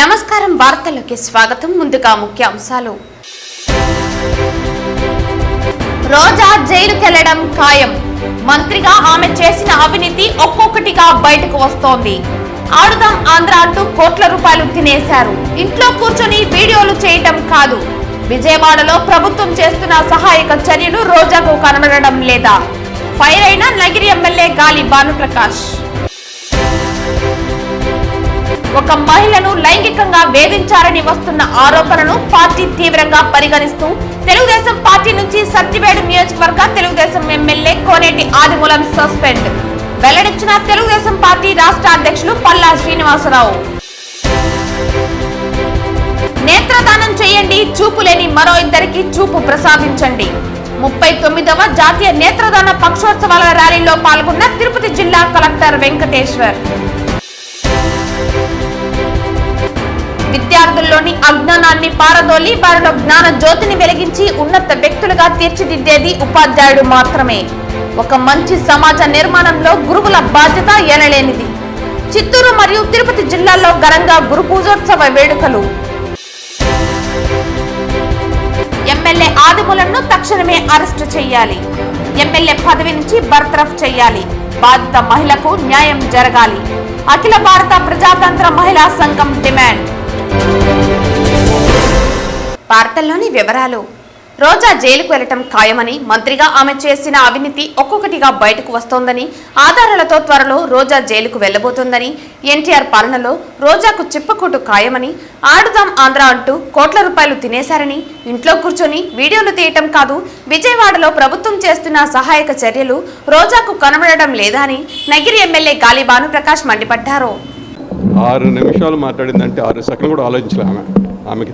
నమస్కారం వార్తలకు స్వాగతం ముందుగా ముఖ్య అంశాలు రోజా జైలుకెళ్లడం ఖాయం మంత్రిగా ఆమె చేసిన అవినీతి ఒక్కొక్కటిగా బయటకు వస్తోంది ఆడుదాం ఆంధ్ర అంటూ కోట్ల రూపాయలు తినేశారు ఇంట్లో కూర్చొని వీడియోలు చేయటం కాదు విజయవాడలో ప్రభుత్వం చేస్తున్న సహాయక చర్యలు రోజాకు కనబడడం లేదా ఫైర్ అయిన నగిరి ఎమ్మెల్యే గాలి భానుప్రకాష్ ఒక మహిళను లైంగికంగా వేధించారని వస్తున్న ఆరోపణను పార్టీ తీవ్రంగా పరిగణిస్తూ తెలుగుదేశం పార్టీ నుంచి సత్యవేడు నియోజకవర్గ తెలుగుదేశం ఎమ్మెల్యే కోనేటి ఆదిమూలం సస్పెండ్ వెల్లడించిన తెలుగుదేశం పార్టీ రాష్ట్ర అధ్యక్షులు పల్లా శ్రీనివాసరావు నేత్రదానం చేయండి చూపు లేని మరో ఇద్దరికి చూపు ప్రసాదించండి 39వ జాతీయ నేత్రదాన పక్షోత్సవాల ర్యాలీలో పాల్గొన్న తిరుపతి జిల్లా కలెక్టర్ వెంకటేశ్వర్ విద్యార్థుల్లోని అజ్ఞానాన్ని పారదోలి వారిలో జ్ఞాన జ్యోతిని వెలిగించి ఉన్నత వ్యక్తులుగా తీర్చిదిద్దేది ఉపాధ్యాయుడు మాత్రమే ఒక మంచి సమాజ నిర్మాణంలో గురువుల బాధ్యత ఎనలేనిది చిత్తూరు మరియు తిరుపతి జిల్లాల్లో ఘనంగా గురు పూజోత్సవ వేడుకలు ఎమ్మెల్యే ఆదిమూలను తక్షణమే అరెస్టు చేయాలి ఎమ్మెల్యే పదవి నుంచి బర్తరఫ్ చేయాలి బాధిత మహిళకు న్యాయం జరగాలి అఖిల భారత ప్రజాతంత్ర మహిళా సంఘం డిమాండ్ వార్తల్లోని వివరాలు రోజా జైలుకు వెళ్లటం ఖాయమని మంత్రిగా ఆమె చేసిన అవినీతి ఒక్కొక్కటిగా బయటకు వస్తోందని ఆధారాలతో త్వరలో రోజా జైలుకు వెళ్లబోతోందని ఎన్టీఆర్ పాలనలో రోజాకు చిప్పకూటు ఖాయమని ఆడుదాం ఆంధ్ర అంటూ కోట్ల రూపాయలు తినేశారని ఇంట్లో కూర్చొని వీడియోలు తీయటం కాదు విజయవాడలో ప్రభుత్వం చేస్తున్న సహాయక చర్యలు రోజాకు కనబడడం లేదా అని నగిరి ఎమ్మెల్యే గాలి భానుప్రకాష్ మండిపడ్డారు 6 నిమిషాలు మాట్లాడిందంటే 6 సెకండ్లు కూడా ఆలోచించలే ఆమెకి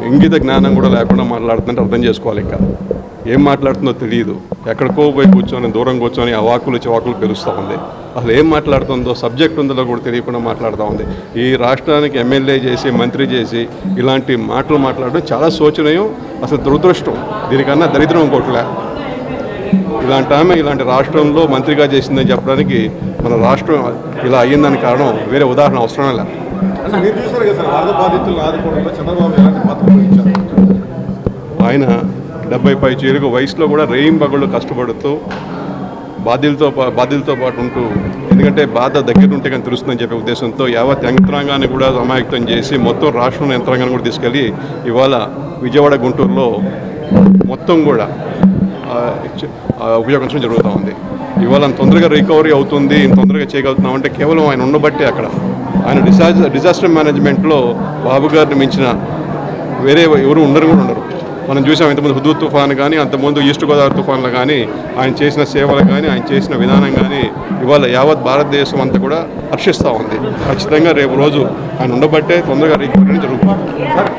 ఇంగిత జ్ఞానం కూడా లేకుండా మాట్లాడుతుంటే అర్థం చేసుకోవాలి. ఇంకా ఏం మాట్లాడుతుందో తెలియదు. ఎక్కడికో పోయి కూర్చొని దూరం కూర్చొని అవాకులు చివాకులు పెరుస్తూ ఉంది. అసలు ఏం మాట్లాడుతుందో సబ్జెక్ట్ ఉందో కూడా తెలియకుండా మాట్లాడుతూ ఉంది. ఈ రాష్ట్రానికి ఎమ్మెల్యే చేసి మంత్రి చేసి ఇలాంటి మాటలు మాట్లాడడం చాలా శోచనీయం, అసలు దురదృష్టం. దీనికన్నా దరిద్రం ఇంకోట్లే. ఇలాంటి ఆమె ఇలాంటి రాష్ట్రంలో మంత్రిగా చేసిందని చెప్పడానికి మన రాష్ట్రం ఇలా అయ్యిందని కారణం వేరే ఉదాహరణ అవసరమే లేదు. ఆయన 70 పై చేరుకు వయసులో కూడా రేయింబగళ్ళు కష్టపడుతూ బాధ్యులతో పాటు ఉంటూ, ఎందుకంటే బాధ దగ్గర ఉంటే కానీ తెలుస్తుందని చెప్పే ఉద్దేశంతో యావత్ యంత్రాంగాన్ని కూడా సమాయుక్తం చేసి మొత్తం రాష్ట్రంలో యంత్రాంగాన్ని కూడా తీసుకెళ్ళి ఇవాళ విజయవాడ గుంటూరులో మొత్తం కూడా ఉపయోగించడం జరుగుతూ ఉంది. ఇవాళ తొందరగా రికవరీ అవుతుంది, తొందరగా చేయగలుగుతున్నాం అంటే కేవలం ఆయన ఉండబట్టే. అక్కడ ఆయన డిజాస్టర్ మేనేజ్మెంట్లో బాబు గారిని మించిన వేరే ఎవరు ఉండరు. మనం చూసాం ఇంతకుముందు హుదూద్ తుఫాన్ కానీ, అంతకుముందు ఈస్ట్ గోదావరి తుఫాన్లు కానీ, ఆయన చేసిన సేవలు కానీ, ఆయన చేసిన విధానం కానీ ఇవాళ యావత్ భారతదేశం అంతా కూడా హర్షిస్తూ ఉంది. ఖచ్చితంగా రేపు రోజు ఆయన ఉండబట్టే తొందరగా రికవరీ జరుగుతుంది.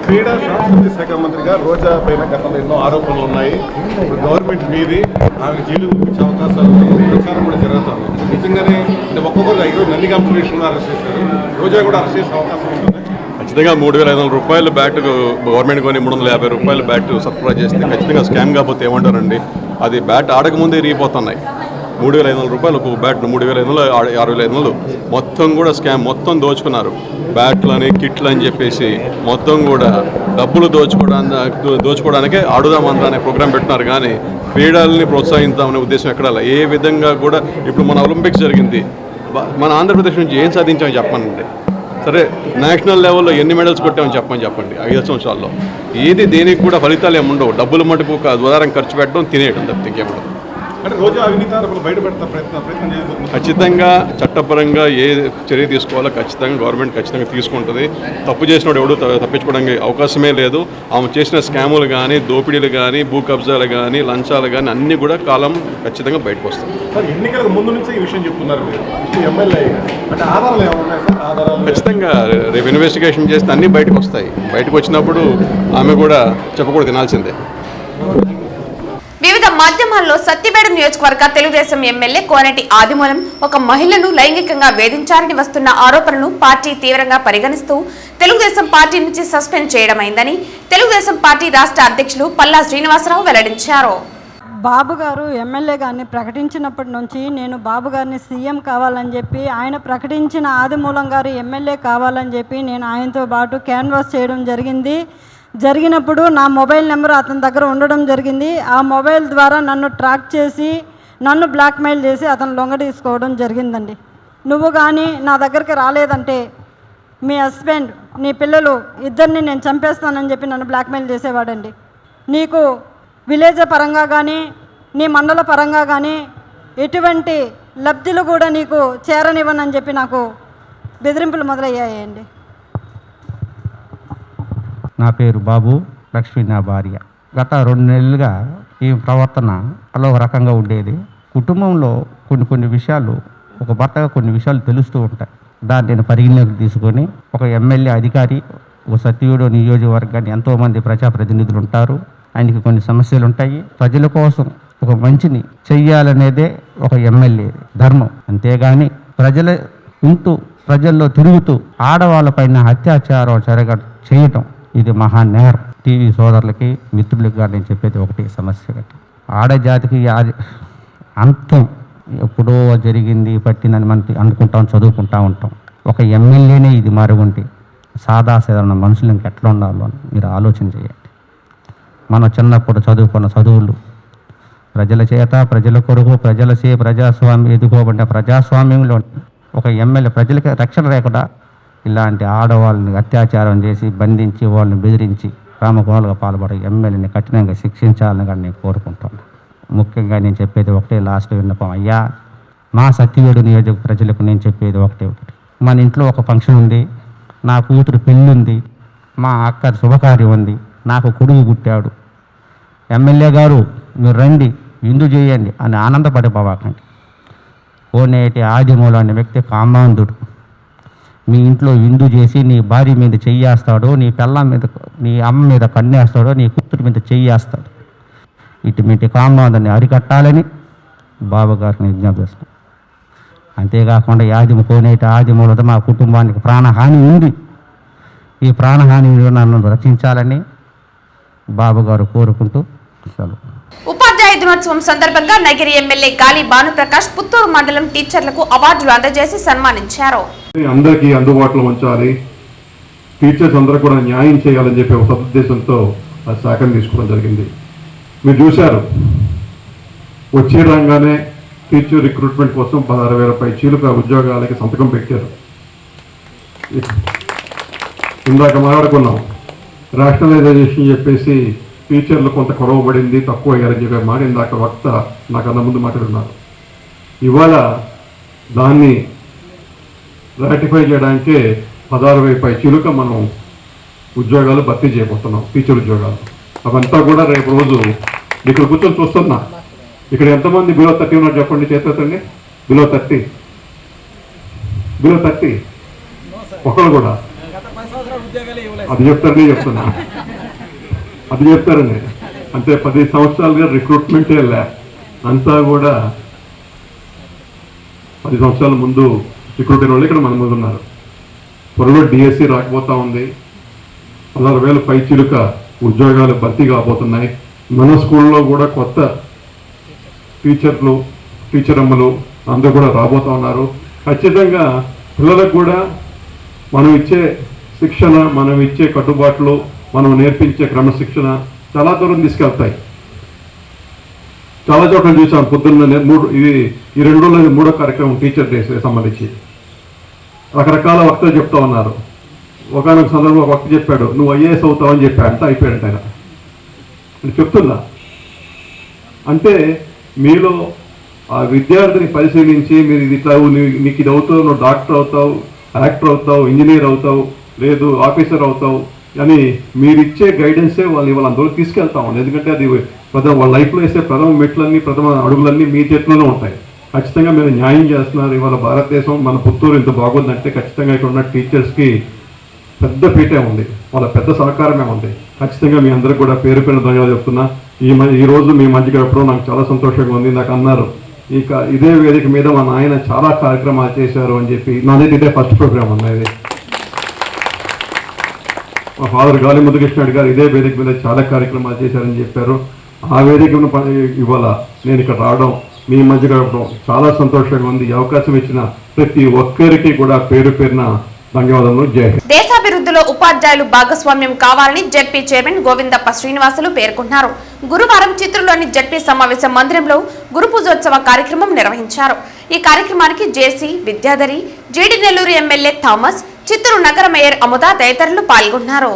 క్రీడా సంస్కృతి శాఖ మంత్రిగా రోజా పైన గతంలో ఎన్నో ఆరోపణలు ఉన్నాయి. గవర్నమెంట్ మీది ఆమె జైలు పంపించే అవకాశాలు ప్రచారం కూడా జరుగుతుంది. నిజంగానే ఒక్కొక్కరు ఈరోజు నంది కాంపిటీషన్ అరెస్ట్ చేశారు. రోజా కూడా అరెస్ట్ చేసే అవకాశం ఉంటుంది. ఖచ్చితంగా 3,500 రూపాయలు బ్యాట్ గవర్నమెంట్ కొని 350 రూపాయలు బ్యాట్ సరఫరా చేస్తే ఖచ్చితంగా స్కామ్ కాకపోతే ఏమంటారండి. అది బ్యాట్ ఆడకముందే రిగిపోతున్నాయి. 3,500 రూపాయలు ఒక బ్యాట్, 3,500 6,500 మొత్తం కూడా స్కామ్, మొత్తం దోచుకున్నారు. బ్యాట్లని కిట్లు అని చెప్పేసి మొత్తం కూడా డబ్బులు దోచుకోవడానికే ఆడుదాం ఆంధ్ర అనే ప్రోగ్రాం పెట్టినారు. కానీ క్రీడల్ని ప్రోత్సహిద్దామనే ఉద్దేశం ఎక్కడా ఏ విధంగా కూడా. ఇప్పుడు మన ఒలింపిక్స్ జరిగింది, మన ఆంధ్రప్రదేశ్ నుంచి ఏం సాధించామని చెప్పానండి. సరే, నేషనల్ లెవెల్లో ఎన్ని మెడల్స్ కొట్టామని చెప్పండి 5 సంవత్సరాల్లో. ఏది దేనికి కూడా ఫలితాలు ఏముండవు. డబ్బులు మటుకు ఉదాహరణ ఖర్చు పెట్టడం, తినేయడం తప్పితే ఇంకేముండదు. అంటే రోజా అవినీతి బయట పెడతా ప్రయత్నం చేస్తుంది. ఖచ్చితంగా చట్టపరంగా ఏ చర్య తీసుకోవాలో ఖచ్చితంగా గవర్నమెంట్ ఖచ్చితంగా తీసుకుంటుంది. తప్పు చేసినోడు ఎవడు తప్పించుకోవడానికి అవకాశమే లేదు. ఆమె చేసిన స్కాములు కానీ, దోపిడీలు కానీ, భూ కబ్జాలు కానీ, లంచాలు కానీ అన్నీ కూడా కాలం ఖచ్చితంగా బయటకు వస్తాయి. ఎన్నికలకు ముందు నుంచి ఈ విషయం చెప్తున్నారు మీరు, ఎమ్మెల్యే అంటే ఆధారాలు ఏమున్నాయి సార్? ఆధారాలు ఖచ్చితంగా రేపు ఇన్వెస్టిగేషన్ చేస్తే అన్నీ బయటకు వస్తాయి. బయటకు వచ్చినప్పుడు ఆమె కూడా చెప్పకూడదు, తినాల్సిందే. వివిధ మాధ్యమాల్లో సత్యవేడు నియోజకవర్గ తెలుగుదేశం ఎమ్మెల్యే కోనేటి ఆదిమూలం ఒక మహిళను లైంగికంగా వేధించారని వస్తున్న ఆరోపణలను పార్టీ తీవ్రంగా పరిగణిస్తూ తెలుగుదేశం పార్టీ నుంచి సస్పెండ్ చేయడమైందని తెలుగుదేశం పార్టీ రాష్ట్ర అధ్యక్షులు పల్లా శ్రీనివాసరావు వెల్లడించారు. బాబు గారు ఎమ్మెల్యే గారిని ప్రకటించినప్పటి నుంచి నేను బాబు గారిని సీఎం కావాలని చెప్పి, ఆయన ప్రకటించిన ఆదిమూలం గారు ఎమ్మెల్యే కావాలని చెప్పి నేను ఆయనతో పాటు క్యాన్వాస్ చేయడం జరిగినప్పుడు నా మొబైల్ నెంబర్ అతని దగ్గర ఉండడం జరిగింది. ఆ మొబైల్ ద్వారా నన్ను ట్రాక్ చేసి నన్ను బ్లాక్మెయిల్ చేసి అతను లొంగ తీసుకోవడం జరిగిందండి. నువ్వు కానీ నా దగ్గరికి రాలేదంటే మీ హస్బెండ్, నీ పిల్లలు ఇద్దరిని నేను చంపేస్తానని చెప్పి నన్ను బ్లాక్మెయిల్ చేసేవాడండి. నీకు విలేజ్ పరంగా కానీ నీ మండల పరంగా కానీ ఎటువంటి లబ్ధులు కూడా నీకు చేరనివ్వనని చెప్పి నాకు బెదిరింపులు మొదలయ్యాయండి. నా పేరు బాబు, లక్ష్మి నా భార్య. గత 2 నెలలుగా ఈ ప్రవర్తన అలా ఒక రకంగా ఉండేది. కుటుంబంలో కొన్ని విషయాలు, ఒక భర్తగా కొన్ని విషయాలు తెలుస్తూ ఉంటాయి. దాన్ని నేను పరిగణలోకి తీసుకొని ఒక ఎమ్మెల్యే అధికారి, ఒక సత్యుడు నియోజకవర్గాన్ని ఎంతోమంది ప్రజాప్రతినిధులు ఉంటారు. ఆయనకి కొన్ని సమస్యలు ఉంటాయి. ప్రజల కోసం ఒక మంచిని చెయ్యాలనేదే ఒక ఎమ్మెల్యే ధర్మం. అంతేగాని ప్రజల్లో తిరుగుతూ ఆడవాళ్ళపైన అత్యాచారం చేయటం ఇది మహానేరం. టీవీ సోదరులకి, మిత్రులకి కానీ నేను చెప్పేది ఒకటి సమస్య. ఆడజాతికి అంతం ఎప్పుడో జరిగింది, పట్టిందని మనం అనుకుంటాం, చదువుకుంటూ ఉంటాం. ఒక ఎమ్మెల్యేనే ఇది మరుగుంటే సాదాసాధారణ మనుషులు ఇంకెట్లా ఉండాలో మీరు ఆలోచన చేయండి. మనం చిన్నప్పుడు చదువుకున్న చదువులు ప్రజల చేత, ప్రజల కొరకు, ప్రజాస్వామ్యం ఎదుకోబడిన ప్రజాస్వామ్యంలో ఒక ఎమ్మెల్యే ప్రజలకి రక్షణ లేకుండా ఇలాంటి ఆడవాళ్ళని అత్యాచారం చేసి బంధించి వాళ్ళని బెదిరించి రామకోణాలుగా పాల్పడే ఎమ్మెల్యేని కఠినంగా శిక్షించాలని కానీ నేను కోరుకుంటున్నాను. ముఖ్యంగా నేను చెప్పేది ఒకటే, లాస్ట్ విన్నపం. అయ్యా, మా సత్యవేడు నియోజక ప్రజలకు నేను చెప్పేది ఒకటి. మన ఇంట్లో ఒక ఫంక్షన్ ఉంది, నా కూతురు పెళ్ళి ఉంది, మా అక్క శుభకార్యం ఉంది, నాకు కొడుకు పుట్టాడు, ఎమ్మెల్యే గారు మీరు రండి, విందు చేయండి అని ఆనందపడిపోవాకండి. కోనేటి ఆదిమూలం అనే వ్యక్తి కామాంధుడు. మీ ఇంట్లో విందు చేసి నీ భార్య మీద చెయ్యేస్తాడో, నీ పిల్లం మీద, నీ అమ్మ మీద కన్నేస్తాడో, నీ కూతురు మీద చెయ్యేస్తాడు. ఇటువంటి కామాంధాన్ని అరికట్టాలని బాబు గారిని విజ్ఞప్తి చేస్తాం. అంతేకాకుండా కోనేటి ఆదిమూలతో మా కుటుంబానికి ప్రాణహాని ఉంది. ఈ ప్రాణహాని నన్ను రక్షించాలని బాబు గారు కోరుకుంటూ సెలవు. ఉపాధ్యాయ దినోత్సవం సందర్భంగా నగిరి ఎమ్మెల్యే గాలి భానుప్రకాష్ పుత్తూరు మండలం టీచర్లకు అవార్డులు అందజేసి సన్మానించారు. అందరికీ అందుబాటులో ఉంచాలి, టీచర్స్ అందరూ కూడా న్యాయం చేయాలని చెప్పి ఒక సదుద్దేశంతో ఆ శాఖను తీసుకోవడం జరిగింది. మీరు చూశారు, వచ్చే రంగానే టీచర్ రిక్రూట్మెంట్ కోసం 16,000 రూపాయల చీలుక ఉద్యోగాలకి సంతకం పెట్టారు. ఇందాక మాట్లాడుకున్నాం, రేషనలైజేషన్ చెప్పేసి టీచర్లు కొంత కొరవబడింది, తక్కువ అయ్యారని చెప్పే మాట ఇందాక వక్త నాకన్నా ముందు మాట్లాడున్నారు. ఇవాళ దాన్ని రాటిఫై చేయడానికే 16,000 రూపాయల చీలుక మనం ఉద్యోగాలు భర్తీ చేయబోతున్నాం, టీచర్ ఉద్యోగాలు. అవంతా కూడా రేపు రోజు ఇక్కడ కూర్చొని చూస్తున్నా. ఇక్కడ ఎంతమంది బిలో 30 ఉన్నారు చెప్పండి, చేతండి. బిలో 30 ఒకళ్ళు కూడా అది చెప్తున్నా అది చెప్తారండి. అంటే 10 సంవత్సరాలుగా రిక్రూట్మెంటే లే, అంతా కూడా 10 సంవత్సరాల ముందు రిక్రూట్ అయిన వాళ్ళు ఇక్కడ మన ముందు ఉన్నారు. త్వరలో డిఎస్సి రాకపోతా ఉంది, 16,000 పై చిలుక ఉద్యోగాలు భర్తీ కాబోతున్నాయి. మన స్కూల్లో కూడా కొత్త టీచర్ అమ్మలు అందరూ కూడా రాబోతూ ఉన్నారు. ఖచ్చితంగా పిల్లలకు కూడా మనం ఇచ్చే శిక్షణ, మనం ఇచ్చే కట్టుబాట్లు, మనం నేర్పించే క్రమశిక్షణ చాలా దూరం తీసుకెళ్తాయి. చాలా చోట్ల చూసాం. పొద్దున్న ఈ 2 రోజులు 3వ కార్యక్రమం టీచర్ డేస్ సంబంధించి రకరకాల వక్తలు చెప్తా ఉన్నారు. ఒకనొక సందర్భంలో వక్త చెప్పాడు, నువ్వు ఐఏఎస్ అవుతావని చెప్పాడు. అంతా అయిపోయాడంట ఆయన. నేను చెప్తున్నా, అంటే మీలో ఆ విద్యార్థిని పరిశీలించి మీరు ఇది ఇట్లా నీకు ఇది అవుతావు, నువ్వు డాక్టర్ అవుతావు, యాక్టర్ అవుతావు, ఇంజనీర్ అవుతావు, లేదు ఆఫీసర్ అవుతావు అని మీరిచ్చే గైడెన్సే వాళ్ళు అందరూ తీసుకెళ్తా ఉంది. ఎందుకంటే అది వాళ్ళ లైఫ్లో వేసే ప్రథమ అడుగులన్నీ మీ చేతిలోనే ఉంటాయి. ఖచ్చితంగా మీరు న్యాయం చేస్తున్నారు. ఇవాళ భారతదేశం, మన పుత్తూరు ఇంత బాగుందంటే ఖచ్చితంగా ఇక్కడ ఉన్న టీచర్స్కి పెద్ద పీటే ఉంది, వాళ్ళ పెద్ద సహకారమే ఉంది. ఖచ్చితంగా మీ అందరికి కూడా పేరు ధన్యవాదాలు చెప్తున్నా. ఈ రోజు మీ మధ్యకి ఎప్పుడో నాకు చాలా సంతోషంగా ఉంది. నాకు అన్నారు, ఇక ఇదే వేదిక మీద మా నాయన చాలా కార్యక్రమాలు చేశారు అని చెప్పి. నాదైతే ఇదే ఫస్ట్ ప్రోగ్రామ్ అన్నది. మా ఫాదర్ గాలి ముద్దుకృష్ణుడు గారు ఇదే వేదిక మీద చాలా కార్యక్రమాలు చేశారని చెప్పారు. ఆ వేదికను ఇవాళ నేను ఇక్కడ రావడం, మీ మధ్య గడపడం చాలా సంతోషంగా ఉంది. ఈ అవకాశం ఇచ్చిన ప్రతి ఒక్కరికి కూడా పేరు పేరున ధన్యవాదాలు. జై హింద్. దేశాభివృద్ధిలో ఉపాధ్యాయులు భాగస్వామ్యం కావాలని జెడ్పీ చైర్మన్ గోవిందప్ప శ్రీనివాసులు పేర్కొన్నారు. గురువారం చిత్తూరులోని జెడ్పీ సమావేశ మందిరంలో గురు పూజోత్సవ కార్యక్రమం నిర్వహించారు. ఈ కార్యక్రమానికి జేసీ విద్యాధరి, జీడి నెల్లూరు ఎమ్మెల్యే థామస్, చిత్తూరు నగర మేయర్ అముద తదితరులు పాల్గొన్నారు.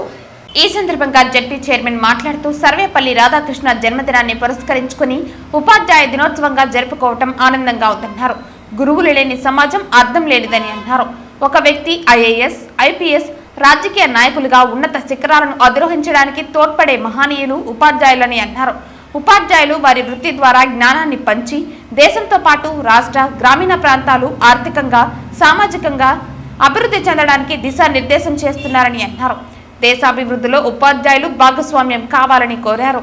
ఈ సందర్భంగా జెడ్పీ చైర్మన్ మాట్లాడుతూ సర్వేపల్లి రాధాకృష్ణ జన్మదినాన్ని పురస్కరించుకుని ఉపాధ్యాయ దినోత్సవంగా జరుపుకోవటం ఆనందంగా ఉందన్నారు. గురువులు లేని సమాజం అర్థం లేనిదని అన్నారు. ఒక వ్యక్తి ఐఏఎస్, ఐపీఎస్, రాజకీయ నాయకులుగా ఉన్నత శిఖరాలను అధిరోహించడానికి తోడ్పడే మహనీయులు ఉపాధ్యాయులని అన్నారు. ఉపాధ్యాయులు వారి వృత్తి ద్వారా జ్ఞానాన్ని పంచి దేశంతో పాటు రాష్ట్ర, గ్రామీణ ప్రాంతాలు ఆర్థికంగా, సామాజికంగా అభివృద్ధి చెందడానికి దిశానిర్దేశం చేస్తున్నారని అన్నారు. దేశాభివృద్ధిలో ఉపాధ్యాయులు భాగస్వామ్యం కావాలని కోరారు.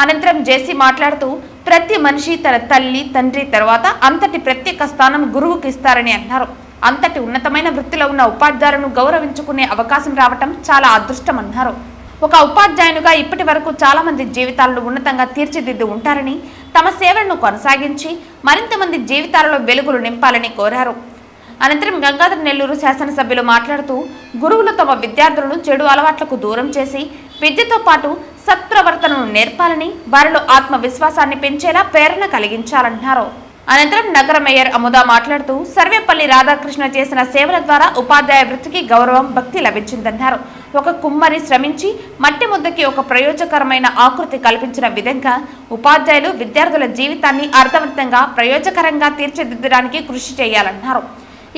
అనంతరం జేసీ మాట్లాడుతూ ప్రతి మనిషి తన తల్లి, తండ్రి తర్వాత అంతటి ప్రత్యేక స్థానం గురువుకి ఇస్తారని అన్నారు. అంతటి ఉన్నతమైన వృత్తిలో ఉన్న ఉపాధ్యాయులను గౌరవించుకునే అవకాశం రావటం చాలా అదృష్టమన్నారు. ఒక ఉపాధ్యాయునిగా ఇప్పటి వరకు చాలా మంది జీవితాలను ఉన్నతంగా తీర్చిదిద్ది ఉంటారని, తమ సేవలను కొనసాగించి మరింత మంది జీవితాలలో వెలుగులు నింపాలని కోరారు. అనంతరం గంగాధర నెల్లూరు శాసనసభ్యులు మాట్లాడుతూ గురువులు తమ విద్యార్థులను చెడు అలవాట్లకు దూరం చేసి విద్యతో పాటు సత్ప్రవర్తనను నేర్పాలని, వారిలో ఆత్మవిశ్వాసాన్ని పెంచేలా ప్రేరణ కలిగించాలన్నారు. అనంతరం నగర మేయర్ అముద మాట్లాడుతూ సర్వేపల్లి రాధాకృష్ణ చేసిన సేవల ద్వారా ఉపాధ్యాయ వృత్తికి గౌరవం, భక్తి లభించిందన్నారు. ఒక కుమ్మరి శ్రమించి మట్టి ముద్దకి ఒక ప్రయోజకరమైన ఆకృతి కల్పించిన విధంగా ఉపాధ్యాయులు విద్యార్థుల జీవితాన్ని అర్థవంతంగా, ప్రయోజకరంగా తీర్చిదిద్దడానికి కృషి చేయాలన్నారు.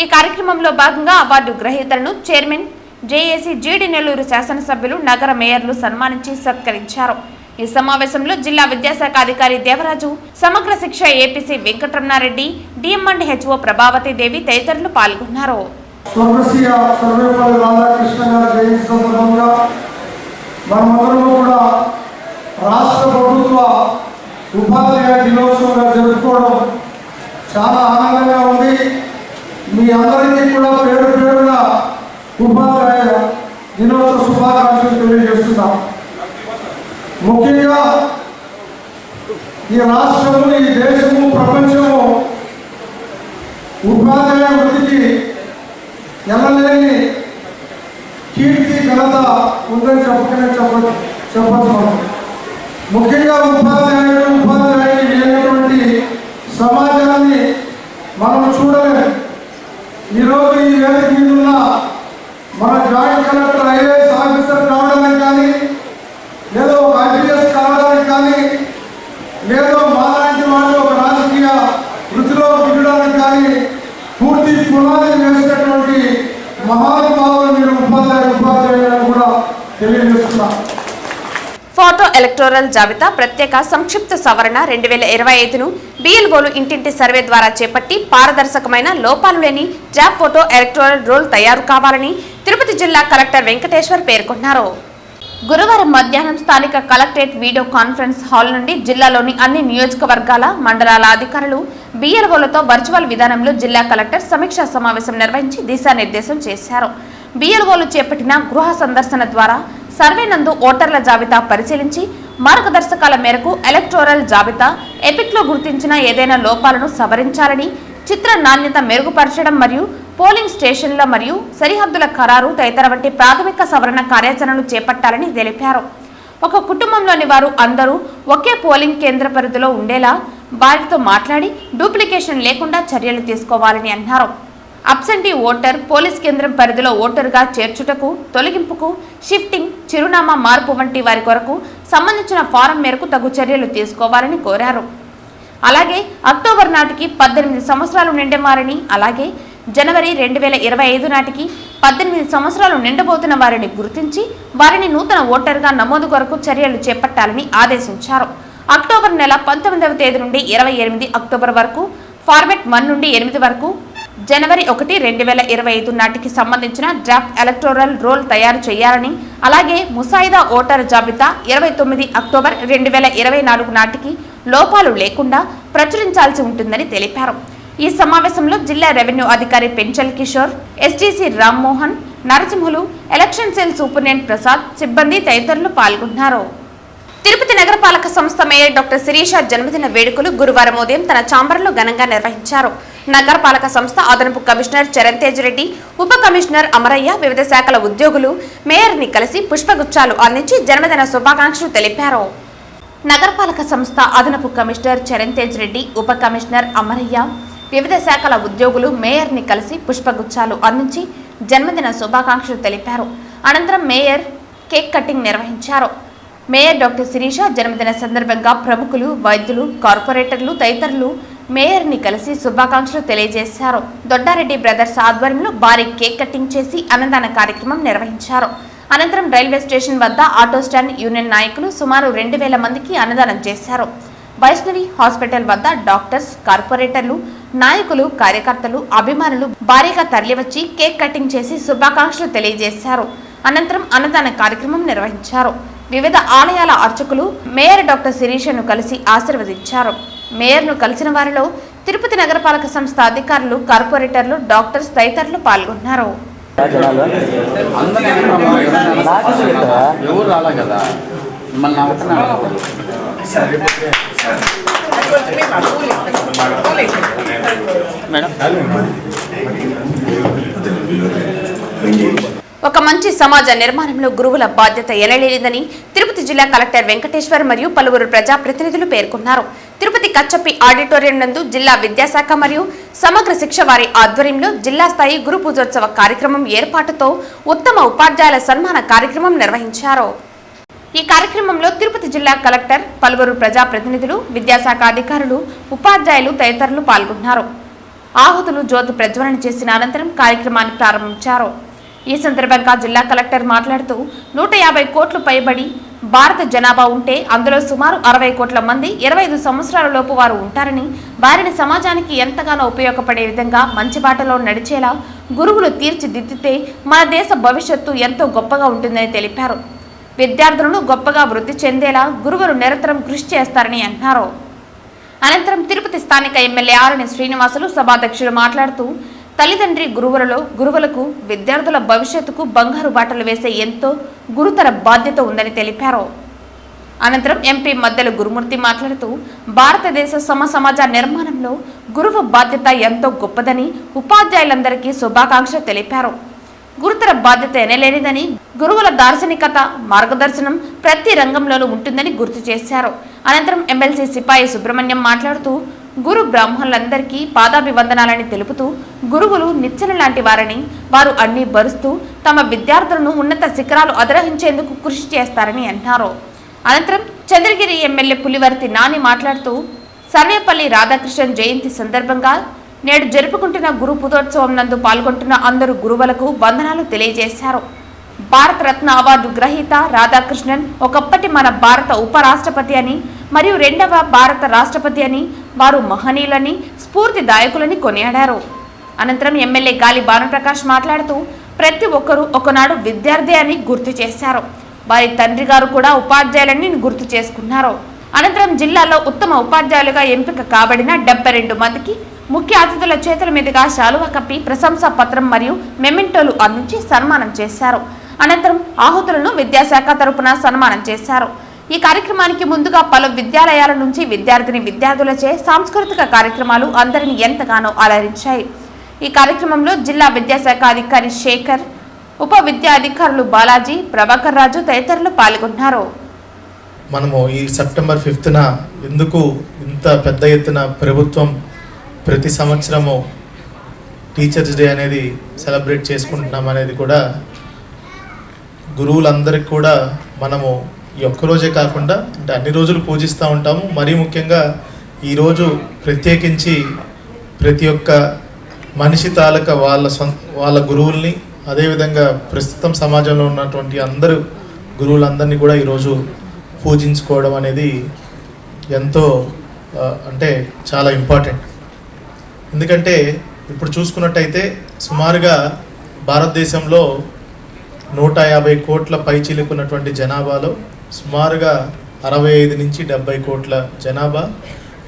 ఈ కార్యక్రమంలో భాగంగా అవార్డు గ్రహీతలను చైర్మన్, జేఏసీ, జీడి నెల్లూరు శాసనసభ్యులు, నగర మేయర్లు సన్మానించి సత్కరించారు. ఈ సమావేశంలో జిల్లా విద్యాశాఖ అధికారి Devaraju, Samagra Shiksha APC Venkataramana Reddy, DM and HO Prabhavati Devi తదితరులు పాల్గొన్నారు. చాలా ఆనందంగా ఉంది. మీ అందరికీ కూడా పేరు పేరున ఉపాధ్యాయ దినోత్సవ శుభాకాంక్షలు తెలియజేస్తున్నాం. ముఖ్యంగా ఈ రాష్ట్రము, ఈ దేశము, ప్రపంచము ఉపాధ్యాయ వృత్తికి ఎనలేని కీర్తి, ఘనత ఉందని చెప్పచ్చు మనం. ముఖ్యంగా ఉపాధ్యాయులు లేనటువంటి సమాజాన్ని మనం చూడలేము. ఈరోజు ఈ వేదిక మీద ఉన్న మన జాయింట్ కలెక్టర్, ఐఏఎస్ ఆఫీసర్ కావడానికి కానీ, లేదో ఒక ఐపీఎస్ కావడానికి కానీ, లేదో మాలాంటి వాళ్ళు ఒక రాజకీయ వృత్తిలో దిగడానికి కానీ పూర్తి పునాది వేసినటువంటి మహానుభావులు మీరు ఉపాధ్యాయులను కూడా తెలియజేస్తున్నారు. ఫోటో ఎలక్టోరల్ జాబితా ప్రత్యేక సంక్షిప్త సవరణ 2025ను బిఎల్ఓలు ఇంటింటి సర్వే ద్వారా చేపట్టి పారదర్శకమైన, లోపాలు లేని జాబ్ ఫోటో ఎలక్టోరల్ రోల్ తయారు కావాలని తిరుపతి జిల్లా కలెక్టర్ వెంకటేశ్వర్ పేర్కొన్నారు. గురువారం మధ్యాహ్నం స్థానిక కలెక్టరేట్ వీడియో కాన్ఫరెన్స్ హాల్ నుండి జిల్లాలోని అన్ని నియోజకవర్గాల, మండలాల అధికారులు, బిఎల్ఓలతో వర్చువల్ విధానంలో జిల్లా కలెక్టర్ సమీక్షా సమావేశం నిర్వహించి దిశానిర్దేశం చేశారు. బిఎల్ఓలు చేపట్టిన గృహ సందర్శన ద్వారా సర్వే నందు ఓటర్ల జాబితా పరిశీలించి మార్గదర్శకాల మేరకు ఎలక్టోరల్ జాబితా ఎపిక్లో గుర్తించిన ఏదైనా లోపాలను సవరించాలని, చిత్ర నాణ్యత మెరుగుపరచడం మరియు పోలింగ్ స్టేషన్ల మరియు సరిహద్దుల ఖరారు తదితర వంటి ప్రాథమిక సవరణ కార్యాచరణలు చేపట్టాలని తెలిపారు. ఒక కుటుంబంలోని వారు అందరూ ఒకే పోలింగ్ కేంద్ర పరిధిలో ఉండేలా వారితో మాట్లాడి డూప్లికేషన్ లేకుండా చర్యలు తీసుకోవాలని అన్నారు. అబ్సెంటీ ఓటర్ పోలీస్ కేంద్రం పరిధిలో ఓటరుగా చేర్చుటకు, తొలగింపుకు, షిఫ్టింగ్, చిరునామా మార్పు వంటి వారి కొరకు సంబంధించిన ఫారం మేరకు తగు చర్యలు తీసుకోవాలని కోరారు. అలాగే అక్టోబర్ నాటికి 18 సంవత్సరాలు నిండేవారని, అలాగే జనవరి 2025 నాటికి 18 సంవత్సరాలు నిండబోతున్న వారిని గుర్తించి వారిని నూతన ఓటరుగా నమోదు కొరకు చర్యలు చేపట్టాలని ఆదేశించారు. అక్టోబర్ నెల 19వ తేదీ నుండి 28 అక్టోబర్ వరకు ఫార్మెట్ 1 నుండి 8 వరకు, జనవరి 1, 2025 నాటికి సంబంధించిన డ్రాఫ్ట్ ఎలక్టోరల్ రోల్ తయారు చేయాలని, అలాగే ముసాయిదా ఓటర్ జాబితా 29 అక్టోబర్ 2024 నాటికి లోపాలు లేకుండా ప్రచురించాల్సి ఉంటుందని తెలిపారు. ఈ సమావేశంలో జిల్లా రెవెన్యూ అధికారి Penchal Kishore, SDC Rammohan, Narasimhulu, election cell superintendent Prasad, సిబ్బంది తదితరులు పాల్గొన్నారు. తిరుపతి నగరపాలక సంస్థ మేయర్ డాక్టర్ శిరీష జన్మదిన వేడుకలు గురువారం ఉదయం తన ఛాంబర్లో ఘనంగా నిర్వహించారు. నగరపాలక సంస్థ అదనపు కమిషనర్ చరణ్ తేజ్ రెడ్డి, ఉప కమిషనర్ అమరయ్య, వివిధ శాఖల ఉద్యోగులు మేయర్ని కలిసి పుష్పగుచ్చాలు అందించి జన్మదిన శుభాకాంక్షలు తెలిపారు. నగరపాలక సంస్థ అదనపు కమిషనర్ చరణ్ తేజ్ రెడ్డి, ఉప కమిషనర్ అమరయ్య, వివిధ శాఖల ఉద్యోగులు మేయర్ని కలిసి పుష్పగుచ్చాలు అందించి జన్మదిన శుభాకాంక్షలు తెలిపారు. అనంతరం మేయర్ కేక్ కటింగ్ నిర్వహించారు. మేయర్ డాక్టర్ శిరీష జన్మదిన సందర్భంగా ప్రముఖులు, వైద్యులు, కార్పొరేటర్లు తదితరులు మేయర్ని కలిసి శుభాకాంక్షలు తెలియజేశారు. దొడ్డారెడ్డి బ్రదర్స్ ఆధ్వర్యంలో భారీ కేక్ కటింగ్ చేసి అన్నదాన కార్యక్రమం నిర్వహించారు. అనంతరం రైల్వే స్టేషన్ వద్ద ఆటో స్టాండ్ యూనియన్ నాయకులు సుమారు 2000 మందికి అన్నదానం చేశారు. వైష్ణవి హాస్పిటల్ వద్ద డాక్టర్స్, కార్పొరేటర్లు, నాయకులు, కార్యకర్తలు, అభిమానులు భారీగా తరలివచ్చి కేక్ కటింగ్ చేసి శుభాకాంక్షలు తెలియజేశారు. అనంతరం అన్నదాన కార్యక్రమం నిర్వహించారు. వివిధ ఆలయాల అర్చకులు మేయర్ డాక్టర్ శిరీషను కలిసి ఆశీర్వదించారు. మేయర్ను కలిసిన వారిలో తిరుపతి నగరపాలక సంస్థ అధికారులు, కార్పొరేటర్లు, డాక్టర్స్ తదితరులు పాల్గొన్నారు. ఒక మంచి సమాజ నిర్మాణంలో గురువుల బాధ్యత ఎనలేనిదని తిరుపతి జిల్లా కలెక్టర్ వెంకటేశ్వర్ మరియు పలువురు ప్రజాప్రతినిధులు పేర్కొన్నారు. తిరుపతి కచ్చప్పి ఆడిటోరియం నందు జిల్లా విద్యాశాఖ మరియు సమగ్ర శిక్ష వారి ఆధ్వర్యంలో జిల్లా స్థాయి గురు పూజోత్సవ కార్యక్రమం ఏర్పాటుతో ఉత్తమ ఉపాధ్యాయుల సన్మాన కార్యక్రమం నిర్వహించారు. ఈ కార్యక్రమంలో తిరుపతి జిల్లా కలెక్టర్, పలువురు ప్రజాప్రతినిధులు, విద్యాశాఖ అధికారులు, ఉపాధ్యాయులు తదితరులు పాల్గొన్నారు. ఆహుతులు జ్యోతి ప్రజ్వలన చేసిన అనంతరం కార్యక్రమాన్ని ప్రారంభించారు. ఈ సందర్భంగా జిల్లా కలెక్టర్ మాట్లాడుతూ 150 కోట్లు పైబడి భారత జనాభా ఉంటే అందులో సుమారు 60 కోట్ల మంది 25 సంవత్సరాల లోపు వారు ఉంటారని, వారిని సమాజానికి ఎంతగానో ఉపయోగపడే విధంగా మంచి బాటలో నడిచేలా గురువులు తీర్చిదిద్దితే మన దేశ భవిష్యత్తు ఎంతో గొప్పగా ఉంటుందని తెలిపారు. విద్యార్థులను గొప్పగా వృద్ధి చెందేలా గురువులు నిరంతరం కృషి చేస్తారని అన్నారు. అనంతరం తిరుపతి స్థానిక ఎమ్మెల్యే ఆరణి శ్రీనివాసులు సభాధ్యక్షులు మాట్లాడుతూ తల్లిదండ్రి గురువులకు విద్యార్థుల భవిష్యత్తుకు బంగారు బాటలు వేసే ఎంతో గురుతర బాధ్యత ఉందని తెలిపారు. అనంతరం ఎంపీ మద్దెల గురుమూర్తి మాట్లాడుతూ భారతదేశ సమాజ నిర్మాణంలో గురువు బాధ్యత ఎంతో గొప్పదని, ఉపాధ్యాయులందరికీ శుభాకాంక్షలు తెలిపారు. గురుతర బాధ్యత ఎనలేనిదని, గురువుల దార్శనికత, మార్గదర్శనం ప్రతి రంగంలోనూ ఉంటుందని గుర్తు చేశారు. అనంతరం ఎమ్మెల్సీ సిపాయి సుబ్రహ్మణ్యం మాట్లాడుతూ గురు బ్రాహ్మణులందరికీ పాదాభివందనాలని తెలుపుతూ గురువులు నిచ్చెన లాంటి వారని, వారు అన్ని భరుస్తూ తమ విద్యార్థులను ఉన్నత శిఖరాలు అధిరోహించేందుకు కృషి చేస్తారని అన్నారు. అనంతరం చంద్రగిరి ఎమ్మెల్యే పులివర్తి నాని మాట్లాడుతూ సర్వేపల్లి రాధాకృష్ణన్ జయంతి సందర్భంగా నేడు జరుపుకుంటున్న గురు పూజోత్సవం నందు పాల్గొంటున్న అందరు గురువులకు వందనాలు తెలియజేశారు. భారతరత్న అవార్డు గ్రహీత రాధాకృష్ణన్ ఒకప్పటి మన భారత ఉపరాష్ట్రపతి అని మరియు 2వ భారత రాష్ట్రపతి అని, వారు మహనీయులని, స్ఫూర్తిదాయకులని కొనియాడారు. అనంతరం ఎమ్మెల్యే గాలి భానుప్రకాష్ మాట్లాడుతూ ప్రతి ఒక్కరూ ఒకనాడు విద్యార్థి అని గుర్తు చేశారు. వారి తండ్రి గారు కూడా ఉపాధ్యాయులని గుర్తు చేసుకున్నారు. అనంతరం జిల్లాలో ఉత్తమ ఉపాధ్యాయులుగా ఎంపిక కాబడిన 72 మందికి ముఖ్య అతిథుల చేతుల మీదుగా శాలువా కప్పి ప్రశంసా పత్రం మరియు మెమెంటోలు అందించి సన్మానం చేశారు. అనంతరం ఆహుతులను విద్యాశాఖ తరపున సన్మానం చేశారు. ఈ కార్యక్రమానికి ముందుగా పలు విద్యాలయాల నుంచి విద్యార్థులచే సాంస్కృతిక కార్యక్రమాలు అందరినీ ఎంతగానో అలరించాయి. ఈ కార్యక్రమంలో జిల్లా విద్యాశాఖ అధికారి శేఖర్, ఉప విద్యా అధికారులు బాలాజీ, ప్రభాకర్ రాజు తదితరులు పాల్గొన్నారు. మనము ఈ సెప్టెంబర్ 5న ఎందుకు ఇంత పెద్ద ఎత్తున ప్రభుత్వం ప్రతి సంవత్సరము టీచర్స్ డే అనేది సెలబ్రేట్ చేసుకుంటున్నాం అనేది కూడా గురువులందరికీ కూడా మనము ఈ ఒక్కరోజే కాకుండా అంటే అన్ని రోజులు పూజిస్తూ ఉంటాము. మరీ ముఖ్యంగా ఈరోజు ప్రత్యేకించి ప్రతి ఒక్క మనిషి తాలూకా వాళ్ళ గురువుల్ని, అదేవిధంగా ప్రస్తుతం సమాజంలో ఉన్నటువంటి అందరూ గురువులందరినీ కూడా ఈరోజు పూజించుకోవడం అనేది ఎంతో అంటే చాలా ఇంపార్టెంట్. ఎందుకంటే ఇప్పుడు చూసుకున్నట్టయితే సుమారుగా భారతదేశంలో 150 కోట్ల పైచిలుకున్నటువంటి జనాభాలో సుమారుగా 65 నుంచి 70 కోట్ల జనాభా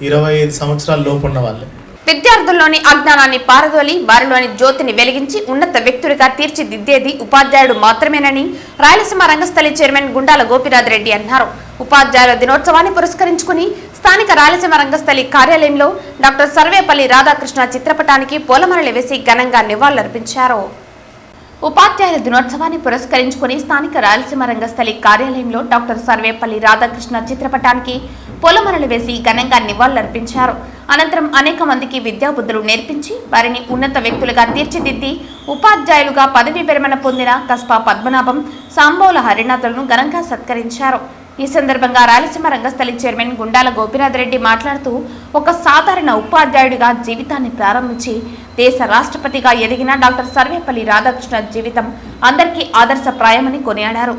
25 సంవత్సరాల లోపు ఉన్న వాళ్ళే. విద్యార్థుల్లోని అజ్ఞానాన్ని పారదోలి వారిలోని జ్యోతిని వెలిగించి ఉన్నత వ్యక్తులుగా తీర్చిదిద్దేది ఉపాధ్యాయుడు మాత్రమేనని రాయలసీమ రంగస్థలి చైర్మన్ గుండాల గోపినాథ్ రెడ్డి అన్నారు. ఉపాధ్యాయుల దినోత్సవాన్ని పురస్కరించుకుని స్థానిక రాయలసీమ రంగస్థలి కార్యాలయంలో డాక్టర్ సర్వేపల్లి రాధాకృష్ణ చిత్రపటానికి పూలమాలలు వేసి ఘనంగా నివాళులర్పించారు. ఉపాధ్యాయుల దినోత్సవాన్ని పురస్కరించుకుని స్థానిక రాయలసీమ రంగస్థలి కార్యాలయంలో డాక్టర్ సర్వేపల్లి రాధాకృష్ణ చిత్రపటానికి పూలమాలలు వేసి ఘనంగా నివాళులర్పించారు. అనంతరం అనేక మందికి విద్యాబుద్ధులు నేర్పించి వారిని ఉన్నత వ్యక్తులుగా తీర్చిదిద్ది ఉపాధ్యాయులుగా పదవీ విరమణ పొందిన కస్పా పద్మనాభం, సాంబోల హరినాథులను ఘనంగా సత్కరించారు. ఈ సందర్భంగా రాయలసీమ రంగస్థలి చైర్మన్ గుండాల గోపినాథ్ రెడ్డి మాట్లాడుతూ ఒక సాధారణ ఉపాధ్యాయుడిగా జీవితాన్ని ప్రారంభించి దేశ రాష్ట్రపతిగా ఎదిగిన డాక్టర్ సర్వేపల్లి రాధాకృష్ణ జీవితం అందరికీ ఆదర్శప్రాయమని కొనియాడారు.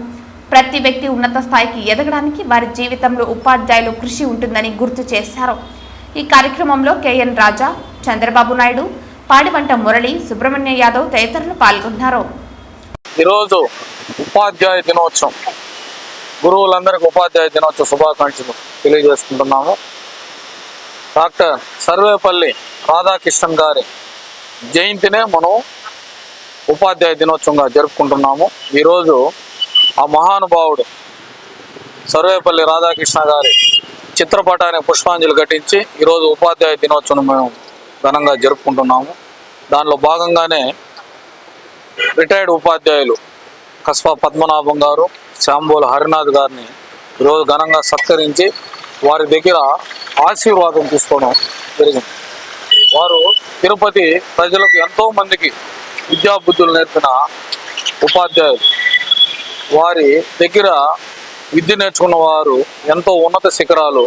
ప్రతి వ్యక్తి ఉన్నత స్థాయికి ఎదగడానికి వారి జీవితంలో ఉపాధ్యాయులు కృషి ఉంటుందని గుర్తు చేశారు. ఈ కార్యక్రమంలో కేఎన్ రాజా, చంద్రబాబు నాయుడు, పాడివంట మురళి, సుబ్రహ్మణ్య యాదవ్ తదితరులు పాల్గొన్నారు. ఈరోజు ఉపాధ్యాయ దినోత్సవం, గురువులందరికీ ఉపాధ్యాయ దినోత్సవ శుభాకాంక్షలు తెలియజేసుకుంటున్నాము. డాక్టర్ సర్వేపల్లి రాధాకృష్ణన్ గారి జయంతినే మనం ఉపాధ్యాయ దినోత్సవంగా జరుపుకుంటున్నాము. ఈరోజు ఆ మహానుభావుడు సర్వేపల్లి రాధాకృష్ణ గారి చిత్రపటానికి పుష్పాంజలి ఘటించి ఈరోజు ఉపాధ్యాయ దినోత్సవం మేము ఘనంగా జరుపుకుంటున్నాము. దానిలో భాగంగానే రిటైర్డ్ ఉపాధ్యాయులు కస్పా పద్మనాభం గారు, శాంబోల హరినాథ్ గారిని ఈరోజు ఘనంగా సత్కరించి వారి దగ్గర ఆశీర్వాదం తీసుకోవడం జరిగింది. వారు తిరుపతి ప్రజలకు ఎంతోమందికి విద్యాబుద్ధులు నేర్పిన ఉపాధ్యాయులు. వారి దగ్గర విద్య నేర్చుకున్న వారు ఎంతో ఉన్నత శిఖరాలు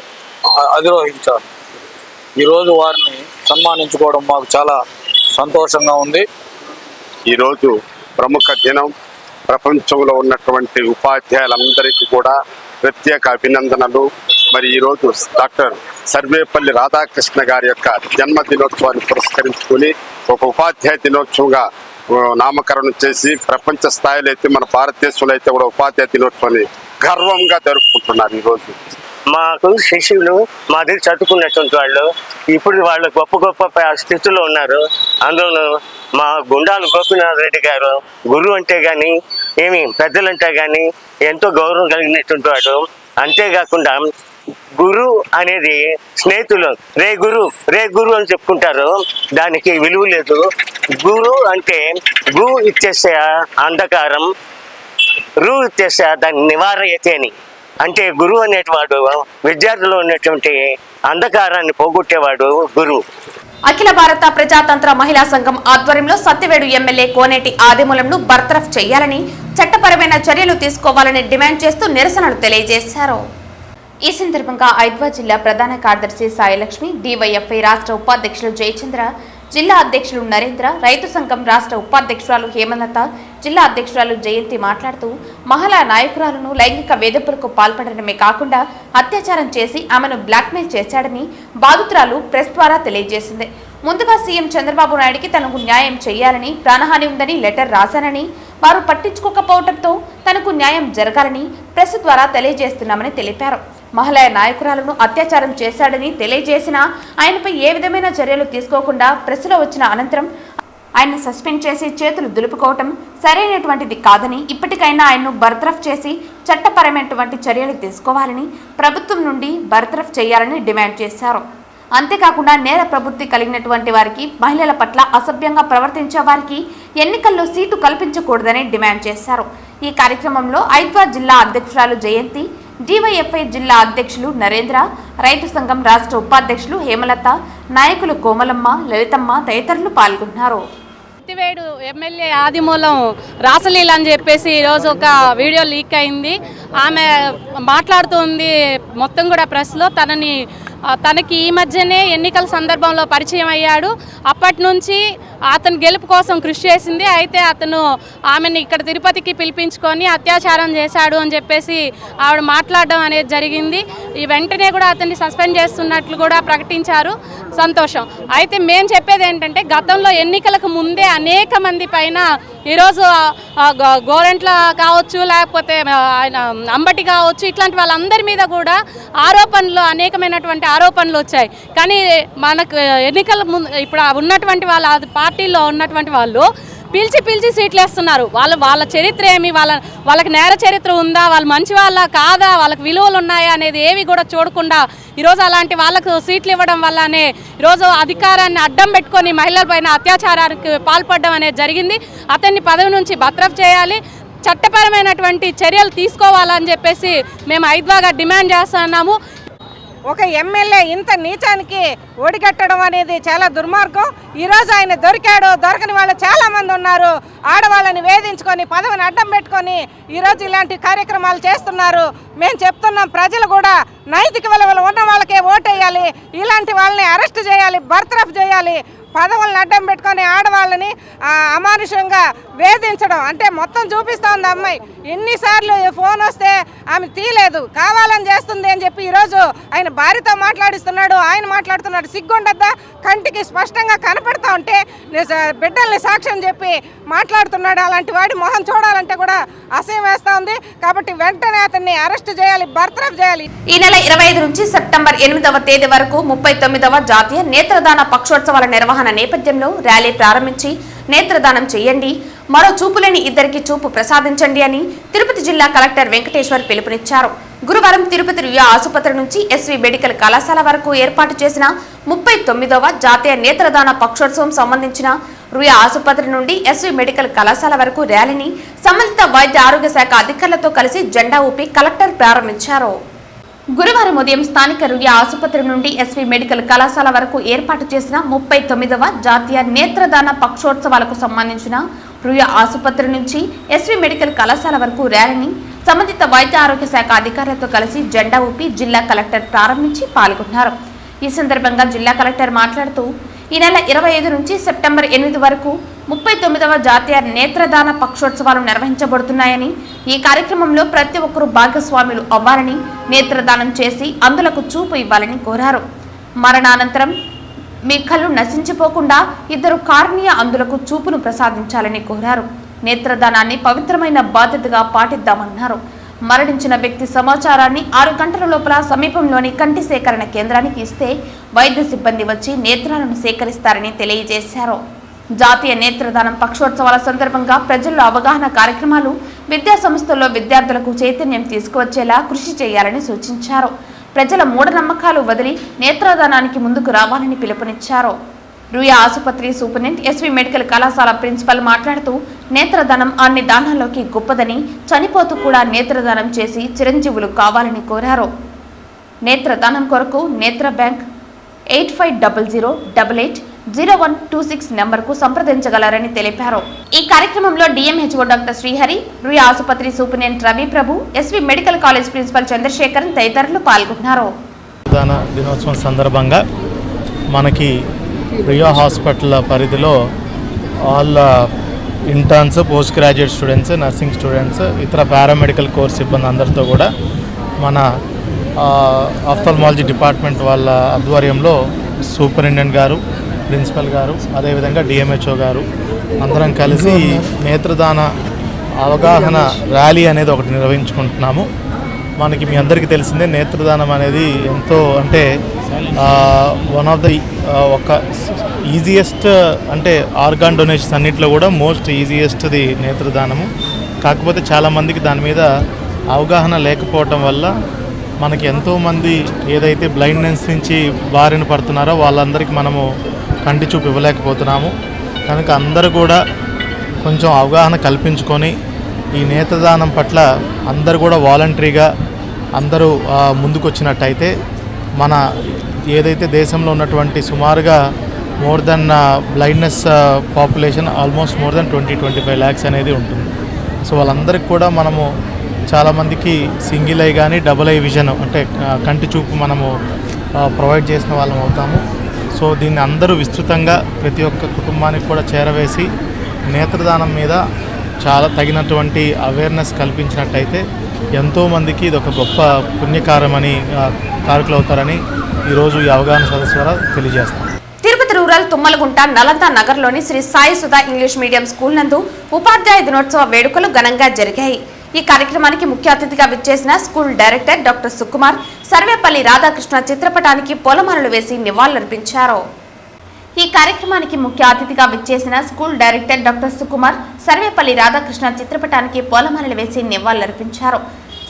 అధిరోహించారు. ఈరోజు వారిని సన్మానించుకోవడం మాకు చాలా సంతోషంగా ఉంది. ఈరోజు ప్రముఖ దినం. ప్రపంచంలో ఉన్నటువంటి ఉపాధ్యాయులందరికీ కూడా ప్రత్యేక అభినందనలు. మరి ఈరోజు డాక్టర్ సర్వేపల్లి రాధాకృష్ణ గారి యొక్క జన్మదినోత్సవాన్ని పురస్కరించుకొని ఒక ఉపాధ్యాయ దినోత్సవంగా నామకరణం చేసి ప్రపంచ స్థాయిలో అయితే మన భారతదేశంలో అయితే కూడా ఉపాధ్యాయ దినోత్సవాన్ని గర్వంగా జరుపుకుంటున్నారు. ఈరోజు మాకు శిష్యులు మా దగ్గర చదువుకున్నటువంటి వాళ్ళు ఇప్పుడు వాళ్ళు గొప్ప గొప్ప స్థితిలో ఉన్నారు. అందులో మా గుండాల గోపినాథ్ రెడ్డి గారు గురువు అంటే కానీ ఏమి పెద్దలంటే కానీ ఎంతో గౌరవం కలిగినటువంటి వాడు. అంతేకాకుండా గురు అనేది స్నేహితులు రే గురు అని చెప్పుకుంటారు. దానికి విలువ లేదు. గురు అంటే గు ఇచ్చేసే అంధకారం, రు ఇచ్చేసే దాన్ని నివారయతే అని. అంటే గురువు అనేటివాడు విద్యార్థులు ఉన్నటువంటి అంధకారాన్ని పోగొట్టేవాడు గురువు. అఖిల భారత ప్రజాతంత్ర మహిళా సంఘం ఆధ్వర్యంలో సత్యవేడు ఎమ్మెల్యే కోనేటి ఆదిమూలంను బర్తరఫ్ చేయాలని, చట్టపరమైన చర్యలు తీసుకోవాలని డిమాండ్ చేస్తూ నిరసనలు తెలియజేశారు. ఈ సందర్భంగా ఐద్వా జిల్లా ప్రధాన కార్యదర్శి సాయిలక్ష్మి, డివైఎఫ్ఐ రాష్ట్ర ఉపాధ్యక్షులు జయచంద్ర, జిల్లా అధ్యక్షులు నరేంద్ర, రైతు సంఘం రాష్ట్ర ఉపాధ్యక్షురాలు హేమలత, జిల్లా అధ్యక్షురాలు జయంతి మాట్లాడుతూ మహిళా నాయకురాలను లైంగిక వేధింపులకు పాల్పడడమే కాకుండా అత్యాచారం చేసి ఆమెను బ్లాక్మెయిల్ చేశాడని బాధితురాలు ప్రెస్ ద్వారా తెలియజేసింది. ముందుగా సీఎం చంద్రబాబు నాయుడికి తనకు న్యాయం చేయాలని, ప్రాణహాని ఉందని లెటర్ రాశానని, వారు పట్టించుకోకపోవడంతో తనకు న్యాయం జరగాలని ప్రెస్ ద్వారా తెలియజేస్తున్నామని తెలిపారు. మహిళా నాయకురాలను అత్యాచారం చేశాడని తెలియజేసినా ఆయనపై ఏ విధమైన చర్యలు తీసుకోకుండా ప్రెస్లో వచ్చిన అనంతరం ఆయన్ను సస్పెండ్ చేసి చేతులు దులుపుకోవటం సరైనటువంటిది కాదని, ఇప్పటికైనా ఆయన్ను బర్తరఫ్ చేసి చట్టపరమైనటువంటి చర్యలు తీసుకోవాలని, ప్రభుత్వం నుండి బర్తరఫ్ చేయాలని డిమాండ్ చేశారు. అంతేకాకుండా నేర ప్రవృత్తి కలిగినటువంటి వారికి, మహిళల పట్ల అసభ్యంగా ప్రవర్తించే వారికి ఎన్నికల్లో సీటు కల్పించకూడదని డిమాండ్ చేశారు. ఈ కార్యక్రమంలో ఐద్వా జిల్లా అధ్యక్షురాలు జయంతి, డివైఎఫ్ఐ జిల్లా అధ్యక్షులు నరేంద్ర, రైతు సంఘం రాష్ట్ర ఉపాధ్యక్షులు హేమలత, నాయకులు కోమలమ్మ, లలితమ్మ తదితరులు పాల్గొన్నారు. సత్యవేడు ఎమ్మెల్యే ఆదిమూలం రాసలీల అని చెప్పేసి ఈరోజు ఒక వీడియో లీక్ అయింది. ఆమె మాట్లాడుతుంది మొత్తం కూడా ప్రెస్లో. తనకి ఈ మధ్యనే ఎన్నికల సందర్భంలో పరిచయం అయ్యాడు. అప్పటి నుంచి అతను గెలుపు కోసం కృషి చేసింది. అయితే అతను ఆమెను ఇక్కడ తిరుపతికి పిలిపించుకొని అత్యాచారం చేశాడు అని చెప్పేసి ఆవిడ మాట్లాడడం అనేది జరిగింది. ఈ వెంటనే కూడా అతన్ని సస్పెండ్ చేస్తున్నట్లు కూడా ప్రకటించారు. సంతోషం. అయితే మేము చెప్పేది ఏంటంటే గతంలో ఎన్నికలకు ముందే అనేక మంది పైన ఈరోజు గోరెంట్ల కావచ్చు, లేకపోతే ఆయన అంబటి కావచ్చు, ఇట్లాంటి వాళ్ళందరి మీద కూడా అనేకమైనటువంటి ఆరోపణలు వచ్చాయి. కానీ మనకు ఎన్నికల ముందు ఇప్పుడు ఉన్నటువంటి వాళ్ళ పార్టీలో ఉన్నటువంటి వాళ్ళు పిలిచి సీట్లు వేస్తున్నారు. వాళ్ళ చరిత్ర ఏమి, వాళ్ళకి నేర చరిత్ర ఉందా, వాళ్ళు మంచి వాళ్ళ కాదా, వాళ్ళకి విలువలు ఉన్నాయా అనేది ఏవి కూడా చూడకుండా ఈరోజు అలాంటి వాళ్ళకు సీట్లు ఇవ్వడం వల్లనే ఈరోజు అధికారాన్ని అడ్డం పెట్టుకొని మహిళలపైన అత్యాచారానికి పాల్పడడం అనేది జరిగింది. అతన్ని పదవి నుంచి బర్తరఫ్ చేయాలి, చట్టపరమైనటువంటి చర్యలు తీసుకోవాలని చెప్పేసి మేము ఐద్వాగా డిమాండ్ చేస్తున్నాము. ఒక ఎమ్మెల్యే ఇంత నీచానికి ఒడిగట్టడం అనేది చాలా దుర్మార్గం. ఈరోజు ఆయన దొరకని వాళ్ళు చాలామంది ఉన్నారు. ఆడవాళ్ళని వేధించుకొని పదవిని అడ్డం పెట్టుకొని ఈరోజు ఇలాంటి కార్యక్రమాలు చేస్తున్నారు. మేము చెప్తున్నాం, ప్రజలు కూడా నైతిక విలువలు ఉన్న వాళ్ళకే ఓటేయాలి, ఇలాంటి వాళ్ళని అరెస్ట్ చేయాలి, బర్తరఫ్ చేయాలి. పదవులను అడ్డం పెట్టుకొని ఆడవాళ్ళని అమానుషంగా వేధించడం అంటే మొత్తం చూపిస్తూ ఉంది అమ్మాయి. ఎన్నిసార్లు ఫోన్ వస్తే ఆమె తీయలేదు, కావాలని చేస్తుంది అని చెప్పి ఈరోజు ఆయన భార్యతో మాట్లాడిస్తున్నాడు, ఆయన మాట్లాడుతున్నాడు. సిగ్గుండద్దా? కంటికి స్పష్టంగా కనపడతా ఉంటే బిడ్డల్ని సాక్ష్యం చెప్పి మాట్లాడుతున్నాడు. అలాంటి వాడి మొహం చూడాలంటే కూడా అసహ్యం వేస్తూ ఉంది. కాబట్టి వెంటనే అతన్ని అరెస్ట్ చేయాలి, బర్తరఫ్ చేయాలి. ఈ నెల 25 నుంచి సెప్టెంబర్ 8వ తేదీ వరకు 39వ జాతీయ నేత్రదాన పక్షోత్సవాల నిర్వహణ నేపథ్యంలో ర్యాలీ ప్రారంభించి నేత్రదానం చేయండి, మరో చూపులేని ఇద్దరికి చూపు ప్రసాదించండి అని తిరుపతి జిల్లా కలెక్టర్ వెంకటేశ్వర్ పిలుపునిచ్చారు. గురువారం తిరుపతి రుయా ఆసుపత్రి నుంచి ఎస్వి మెడికల్ కళాశాల వరకు ఏర్పాటు చేసిన 39వ జాతీయ నేత్రదాన పక్షోత్సవం సంబంధించిన రుయా ఆసుపత్రి నుండి ఎస్వి మెడికల్ కళాశాల వరకు ర్యాలీని సంబంధిత వైద్య ఆరోగ్య శాఖ అధికారులతో కలిసి జెండా ఊపి కలెక్టర్ ప్రారంభించారు. గురువారం ఉదయం స్థానిక రుయా ఆసుపత్రి నుండి ఎస్వి మెడికల్ కళాశాల వరకు ఏర్పాటు చేసిన 39వ జాతీయ నేత్రదాన పక్షోత్సవాలకు సంబంధించిన రుయా ఆసుపత్రి నుంచి ఎస్వి మెడికల్ కళాశాల వరకు ర్యాలీని సంబంధిత వైద్య ఆరోగ్య శాఖ అధికారులతో కలిసి జెండా ఊపి జిల్లా కలెక్టర్ ప్రారంభించి పాల్గొన్నారు. ఈ సందర్భంగా జిల్లా కలెక్టర్ మాట్లాడుతూ ఈ నెల 25 నుంచి సెప్టెంబర్ 8 వరకు 39వ జాతీయ నేత్రదాన పక్షోత్సవాలు నిర్వహించబడుతున్నాయని, ఈ కార్యక్రమంలో ప్రతి ఒక్కరూ భాగస్వాములు అవ్వాలని, నేత్రదానం చేసి అందులకు చూపు ఇవ్వాలని కోరారు. మరణానంతరం మీ కళ్ళు నశించిపోకుండా 2 కార్నియా అందులకు చూపును ప్రసాదించాలని కోరారు. నేత్రదానాన్ని పవిత్రమైన బాధ్యతగా పాటిద్దామన్నారు. మరణించిన వ్యక్తి సమాచారాన్ని 6 గంటల లోపల సమీపంలోని కంటి సేకరణ కేంద్రానికి ఇస్తే వైద్య సిబ్బంది వచ్చి నేత్రాలను సేకరిస్తారని తెలియజేశారు. జాతీయ నేత్రదానం పక్షోత్సవాల సందర్భంగా ప్రజల్లో అవగాహన కార్యక్రమాలు, విద్యా సంస్థల్లో విద్యార్థులకు చైతన్యం తీసుకువచ్చేలా కృషి చేయాలని సూచించారు. ప్రజల మూఢనమ్మకాలు వదిలి నేత్రదానానికి ముందుకు రావాలని పిలుపునిచ్చారు. రుయా ఆసుపత్రి సూపరింటెండెంట్ ఎస్వి మెడికల్ కళాశాల ప్రిన్సిపల్ మాట్లాడుతూ నేత్రదానం అన్ని దానాల్లోకి గొప్పదని, చనిపోతూ కూడా నేత్రదానం చేసి చిరంజీవులు కావాలని కోరారు. నేత్రదానం కొరకు నేత్ర బ్యాంక్ 8500880126 నెంబర్కు సంప్రదించగలరని తెలిపారు. ఈ కార్యక్రమంలో డిఎంహెచ్ఓ డాక్టర్ శ్రీహరి, రుయా ఆసుపత్రి superintendent Ravi Prabhu, SV medical college principal Chandrasekhar తదితరులు పాల్గొన్నారు. దినోత్సవం సందర్భంగా మనకి రుయా హాస్పిటల్ పరిధిలో all interns, post graduate students, nursing students, ఇతర పారామెడికల్ కోర్స్ సిబ్బంది అందరితో కూడా మన ఆఫ్థాల్మాలజీ డిపార్ట్మెంట్ వాళ్ళ ఆధ్వర్యంలో సూపరింటెండెంట్ గారు, ప్రిన్సిపల్ గారు, అదేవిధంగా డిఎంహెచ్ఓ గారు అందరం కలిసి నేత్రదాన అవగాహన ర్యాలీ అనేది ఒకటి నిర్వహించుకుంటున్నాము. మనకి మీ అందరికీ తెలిసిందే, నేత్రదానం అనేది ఎంతో అంటే వన్ ఆఫ్ ద ఒక ఈజియెస్ట్ అంటే ఆర్గాన్ డొనేషన్స్ అన్నింటిలో కూడా మోస్ట్ ఈజియెస్ట్ది నేత్రదానము. కాకపోతే చాలామందికి దాని మీద అవగాహన లేకపోవటం వల్ల మనకి ఎంతోమంది ఏదైతే బ్లైండ్నెస్ నుంచి బారిన పడుతున్నారో వాళ్ళందరికీ మనము కంటి చూపు ఇవ్వలేకపోతున్నాము. కనుక అందరూ కూడా కొంచెం అవగాహన కల్పించుకొని ఈ నేత్రదానం పట్ల అందరూ కూడా వాలంటరీగా అందరూ ముందుకు వచ్చినట్టయితే మన ఏదైతే దేశంలో ఉన్నటువంటి సుమారుగా more than blindness population almost more than 20-25 lakhs అనేది ఉంటుంది. సో వాళ్ళందరికీ కూడా మనము చాలామందికి సింగిల్ ఐ కానీ డబుల్ ఐ విజన్ అంటే కంటి చూపు మనము ప్రొవైడ్ చేసిన వాళ్ళం అవుతాము. సో దీన్ని అందరూ విస్తృతంగా ప్రతి ఒక్క కుటుంబానికి కూడా చేరవేసి నేత్రదానం మీద చాలా తగినటువంటి అవేర్నెస్ కల్పించినట్టయితే ఎంతోమందికి ఇది ఒక గొప్ప పుణ్యకారమని కారకులు అవుతారని ఈరోజు ఈ అవగాహన సదస్సు ద్వారా తెలియజేస్తాం. తిరుపతి రూరల్ తుమ్మలగుంట నలంద నగర్లోని Shri Sai Sudha English medium school నందు ఉపాధ్యాయ దినోత్సవ వేడుకలు ఘనంగా జరిగాయి. ఈ కార్యక్రమానికి ముఖ్య అతిథిగా విచ్చేసిన school director doctor Sukumar Sarvepalli Radhakrishna చిత్రపటానికి పూలమాలలు వేసి నివాళులర్పించారు. ఈ కార్యక్రమానికి ముఖ్య అతిథిగా విచ్చేసిన school director doctor Sukumar Sarvepalli Radhakrishna చిత్రపటానికి పూలమాలలు వేసి నివాళులర్పించారు.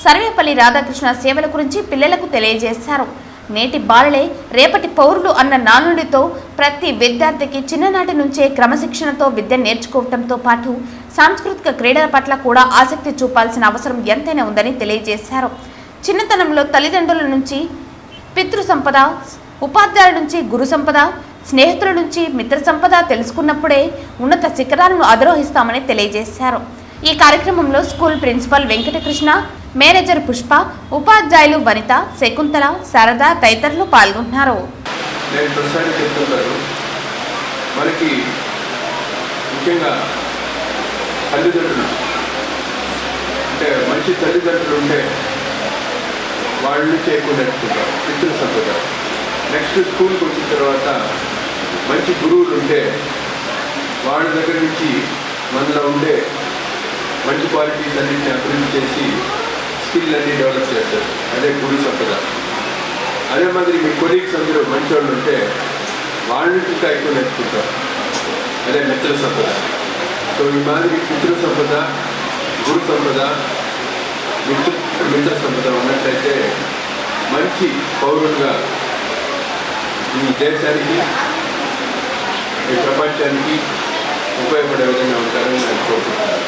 సర్వేపల్లి రాధాకృష్ణ సేవల గురించి పిల్లలకు తెలియజేశారు. నేటి బాలలే రేపటి పౌరులు అన్న నానుడితో ప్రతి విద్యార్థికి చిన్ననాటి నుంచే క్రమశిక్షణతో విద్య నేర్చుకోవడంతో పాటు సాంస్కృతిక క్రీడల పట్ల కూడా ఆసక్తి చూపాల్సిన అవసరం ఎంతైనా ఉందని తెలియజేశారు. చిన్నతనంలో తల్లిదండ్రుల నుంచి పితృ సంపద, ఉపాధ్యాయుల నుంచి గురు సంపద, స్నేహితుల నుంచి మిత్ర సంపద తెలుసుకున్నప్పుడే ఉన్నత శిఖరాలను అధిరోహిస్తామని తెలియజేశారు. ఈ కార్యక్రమంలో school principal Venkatakrishna, manager Pushpa, ఉపాధ్యాయులు వనిత, శకుంతల, శారద తదితరులు పాల్గొన్నారు. మనకి ముఖ్యంగా తల్లిదండ్రులు అంటే మంచి తల్లిదండ్రులు ఉంటే వాళ్ళ నుంచి ఎక్కువ నేర్చుకుంటారు, పితృ సంపద. నెక్స్ట్ స్కూల్కి వచ్చిన తర్వాత మంచి గురువులు ఉంటే వాళ్ళ దగ్గర నుంచి మనలో ఉండే మంచి క్వాలిటీస్ అన్నింటినీ అభివృద్ధి చేసి స్కిల్ అన్నీ డెవలప్ చేస్తారు. అదే గురు సంపద. అదే మాదిరి మీ కొలీగ్స్ అందరూ మంచి వాళ్ళు ఉంటే వాళ్ళ నుంచి ఇంకా ఎక్కువ నేర్చుకుంటారు. అదే మిత్ర సంపద. సో ఈ మాదిరి పితృ సంపద, గురు సంపద, మిత్ర సంపద ఉన్నట్లయితే మంచి పౌరులుగా ఈ దేశానికి, ఈ ప్రపంచానికి ఉపయోగపడే విధంగా ఉంటారని నేను కోరుకుంటున్నాను.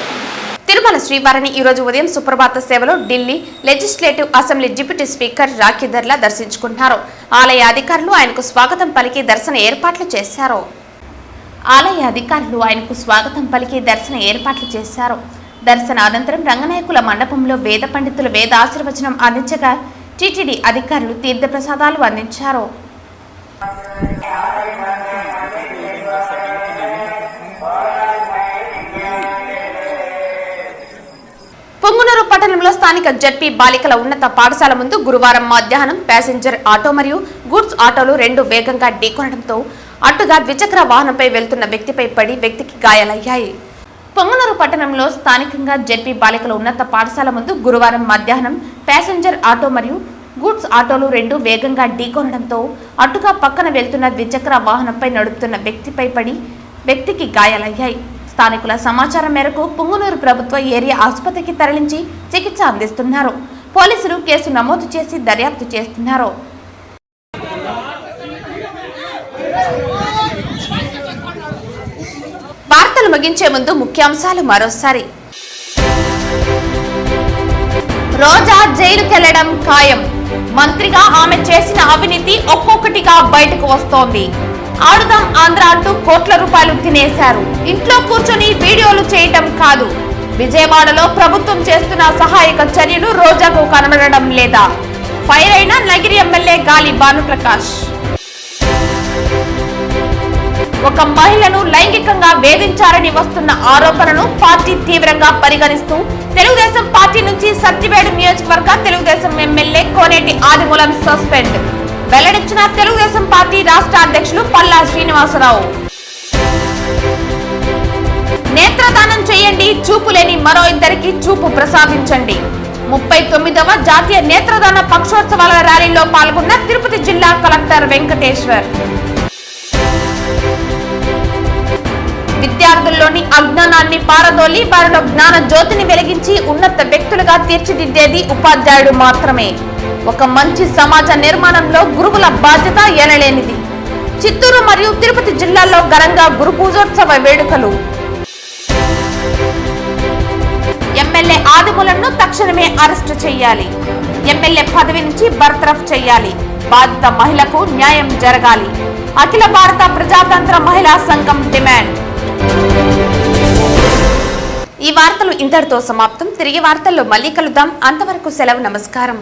తిరుమల శ్రీవారిని ఈరోజు ఉదయం సుప్రభాత సేవలో Delhi legislative assembly deputy speaker రాఖీధర్లా దర్శించుకుంటున్నారు. ఆలయ అధికారులు ఆయనకు స్వాగతం పలికి దర్శన ఏర్పాట్లు చేశారు. దర్శన అనంతరం రంగనాయకుల మండపంలో వేద పండితులు వేద ఆశీర్వచనం అందించగా టీటీడీ అధికారులు తీర్థప్రసాదాలు అందించారు. పొంగునూరు పట్టణంలో స్థానిక జడ్పీ బాలికల ఉన్నత పాఠశాల ముందు గురువారం మధ్యాహ్నం ప్యాసింజర్ ఆటో మరియు గూడ్స్ ఆటోలు రెండు వేగంగా ఢీకొనడంతో అటుగా ద్విచక్ర వాహనంపై వెళ్తున్న వ్యక్తిపై పడి వ్యక్తికి గాయాలయ్యాయి. పొంగునూరు పట్టణంలో స్థానికంగా జడ్పీ బాలికల ఉన్నత పాఠశాల ముందు గురువారం మధ్యాహ్నం ప్యాసింజర్ ఆటో మరియు గూడ్స్ ఆటోలు రెండు వేగంగా ఢీకొనడంతో అటుగా పక్కన వెళ్తున్న ద్విచక్ర వాహనంపై నడుపుతున్న వ్యక్తిపై పడి వ్యక్తికి గాయాలయ్యాయి. స్థానికుల సమాచారం మేరకు పొంగునూరు ప్రభుత్వ ఏరియా ఆసుపత్రికి తరలించి చికిత్స అందిస్తున్నారు. పోలీసులు కేసు నమోదు చేసి దర్యాప్తు చేస్తున్నారు. వార్తలు ముగించే ముందు ముఖ్యాంశాలు మరోసారి. రోజా జైలుకెళ్లడం ఖాయం. మంత్రిగా ఆమె చేసిన అవినీతి ఒక్కొక్కటిగా బయటకు వస్తోంది. ఆడుదాం ఆంధ్ర అంటూ కోట్ల రూపాయలు తినేశారు. ఇంట్లో కూర్చొని వీడియోలు చేయటం కాదు, విజయవాడలో ప్రభుత్వం చేస్తున్న సహాయక చర్యలు రోజాకు కనబడడం లేదా? ఫైర్ అయిన నగిరి ఎమ్మెల్యే గాలి భానుప్రకాష్. ఒక మహిళను లైంగికంగా వేధించారని వస్తున్న ఆరోపణను పార్టీ తీవ్రంగా పరిగణిస్తూ తెలుగుదేశం పార్టీ నుంచి సత్యవేడు నియోజకవర్గ తెలుగుదేశం ఎమ్మెల్యే కోనేటి ఆదిమూలం సస్పెండ్ వెల్లడించిన తెలుగుదేశం పార్టీ రాష్ట్ర అధ్యక్షులు పల్లా శ్రీనివాసరావు. నేత్రదానం చేయండి, చూపు లేని మరో ఇద్దరికి చూపు ప్రసాదించండి. 39వ జాతీయ నేత్రదాన పక్షోత్సవాల ర్యాలీలో పాల్గొన్న తిరుపతి జిల్లా కలెక్టర్ వెంకటేశ్వర్. విద్యార్థుల్లోని అజ్ఞానాన్ని పారదోలి వారిలో జ్ఞాన జ్యోతిని వెలిగించి ఉన్నత వ్యక్తులుగా తీర్చిదిద్దేది ఉపాధ్యాయుడు మాత్రమే. ఒక మంచి సమాజ నిర్మాణంలో గురువుల బాధ్యత ఎనలేనిది. చిత్తూరు మరియు తిరుపతి జిల్లాల్లో ఘనంగా గురు పూజోత్సవ వేడుకలు. ఎమ్మెల్యే ఆదిమూలంను తక్షణమే అరెస్టు చేయాలి. ఎమ్మెల్యే పదవి నుంచి బర్తరఫ్ చేయాలి. బాధిత మహిళకు న్యాయం జరగాలి. అఖిల భారత ప్రజాతంత్ర మహిళా సంఘం డిమాండ్. ఈ వార్తలు ఇంతటితో సమాప్తం. తిరిగి వార్తల్లో మళ్ళీ కలుద్దాం. అంతవరకు సెలవు. నమస్కారం.